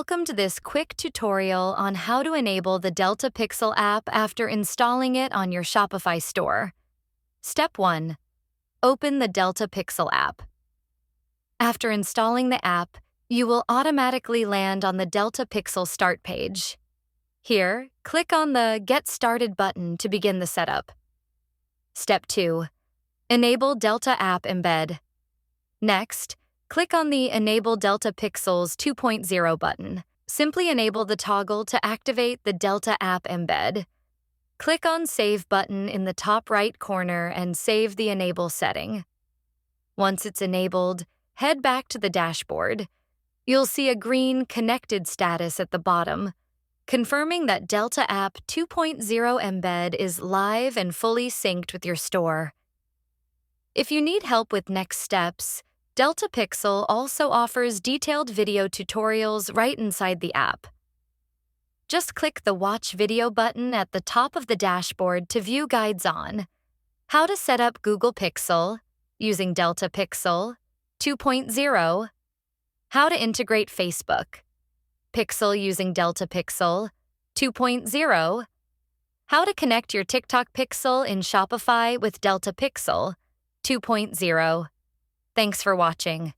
Welcome to this quick tutorial on how to enable the Delta Pixel app after installing it on your Shopify store. Step 1. Open the Delta Pixel app. After installing the app, you will automatically land on the Delta Pixel start page. Here, click on the Get Started button to begin the setup. Step 2. Enable Delta App Embed. Next, click on the Enable Delta Pixels 2.0 button. Simply enable the toggle to activate the Delta App Embed. Click on Save button in the top right corner and save the enable setting. Once it's enabled, head back to the dashboard. You'll see a green Connected status at the bottom, confirming that Delta App 2.0 Embed is live and fully synced with your store. If you need help with next steps, Delta Pixel also offers detailed video tutorials right inside the app. Just click the Watch Video button at the top of the dashboard to view guides on how to set up Google Pixel using Delta Pixel 2.0, how to integrate Facebook Pixel using Delta Pixel 2.0, how to connect your TikTok Pixel in Shopify with Delta Pixel 2.0. Thanks for watching.